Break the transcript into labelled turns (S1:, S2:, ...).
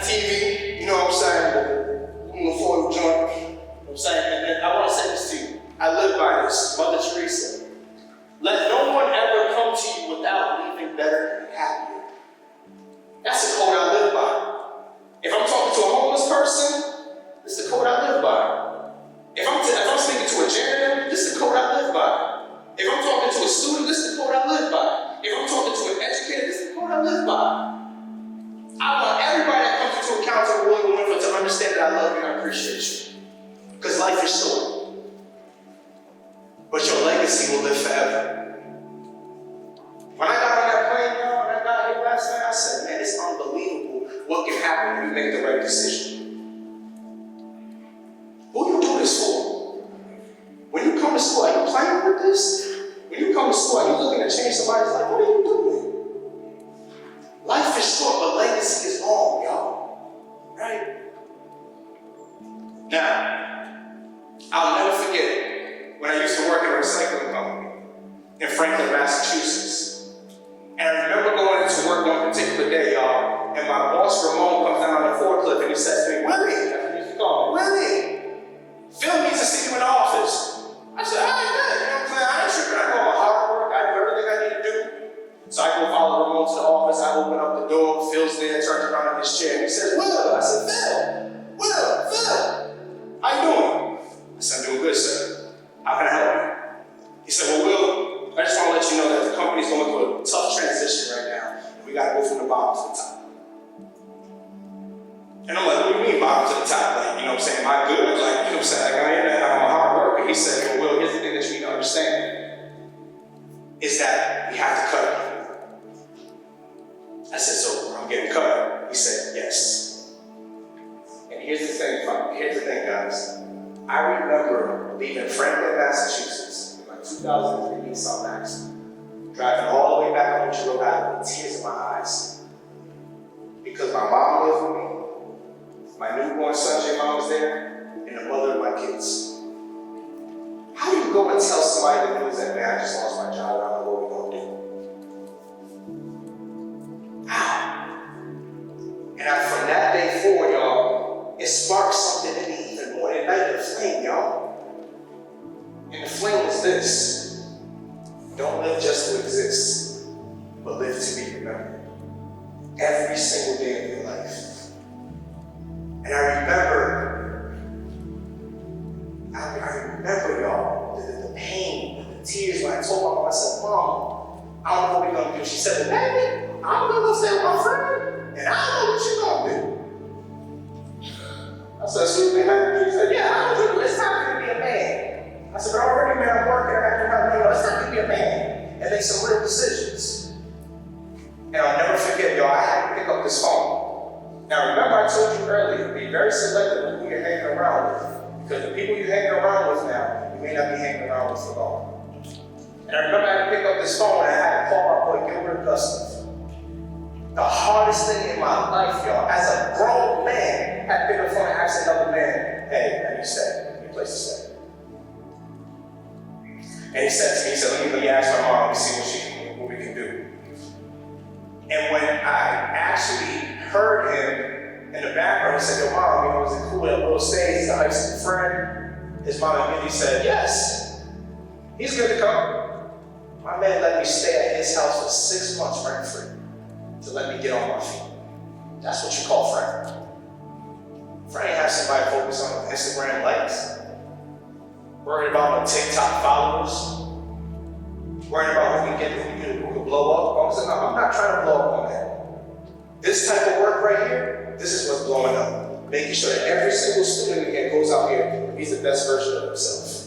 S1: TV, you know what I'm saying, the foil joint, you know what I'm saying, and then I want to say this to you. I live by this, Mother Teresa. Let no one ever come to you without leaving better and happier. That's the code I live by. If I'm talking to a homeless person, this is the code I live by. If I'm speaking to a janitor, this is the code I live by. If I'm talking to a student, this is the code I live by. If I'm talking to an educator, this is the code I live by. I want everybody that comes into account to Winfield to understand that I love you and I appreciate you. Because life is short. But your legacy will live forever. When I got on that plane, y'all, when I got here last night, I said, man, it's unbelievable what can happen when you make the right decision. Who you do this for? When you come to school, are you playing with this? When you come to school, are you looking to change somebody's life? What are you doing? Life is short, but legacy is long, y'all. Right? Now, I'll never forget when I used to work at a recycling company in Franklin, Massachusetts. And I remember going into work one particular day, y'all, and my boss, Ramon, comes down on the forklift and he says to me, Willie, that's what he used to call me, Willie, Phil needs to see you in the office. I said, all right, good. You know what I'm saying? I ain't tripping. I go on hard work. I do everything I need to do. So I go follow Ramon to the office. I open up the door. Phil's there, turns around in his chair. And he says, Will. I said, Phil. How you doing? I said, I'm doing good, sir. How can I help you? He said, well, Will, I just want to let you know that the company's going through a tough transition right now. And we got to go from the bottom to the top. And I'm like, what do you mean bottom to the top? Like, you know what I'm saying? Am I good? Like, you know what I'm saying? Like, I'm a hard worker. He said, well, Will, here's the thing that you need to understand is that we have to cut it. I said, so I'm getting cut? He said, yes. And here's the thing, guys. I remember leaving Franklin, Massachusetts in my 2003 Nissan Maxima, driving all the way back home to Rhode Island with tears in my eyes. Because my mom lived with me, my newborn son, J-Mom, was there, and the mother of my kids. How do you go and tell somebody the news that, man, I just lost my job, I don't know what we're going to do? How? And from that day forward, y'all, it sparked something in me even more. It ignited a flame, y'all. And the flame was this. Don't live just to exist, but live to be remembered. Every single day of your life. And I remember, y'all, the pain, the tears when I told my mom, I said, Mom, I don't know what we're gonna do. She said, well, baby, I'm gonna go stay with my friend, and I don't know what you're gonna do. I said, excuse me, man. She said, yeah, I don't know. It's time for you to be a man. I said, but already, man, I'm working, I got to do my thing. It's time for you to be a man and make some real decisions. And I'll never forget, y'all, I had to pick up this phone. Now, remember I told you earlier, be very selective with who you're hanging around with. Because the people you're hanging around with now, you may not be hanging around with for long. And I remember I had to pick up this phone and I had to call my boy Gilbert Gustav. The hardest thing in my life, y'all, as a grown man, I had to pick up the phone and ask another man, hey, how do you stay? Any place to stay? And he said to me, let me ask my mom, let me see what we can do. And when I actually heard him in the background, he said, yo, Mom, you know, is it cool that Will stays? He's a high school friend. His mom immediately said, yes, he's good to come. My man let me stay at his house for 6 months rent-free to let me get on my feet. That's what you call friend. Friend ain't have somebody focus on Instagram likes, worried about my TikTok followers, worrying about who can blow up. I'm not trying to blow up on that. This type of work right here, this is what's blowing up. Making sure that every single student again goes out here and he's the best version of himself.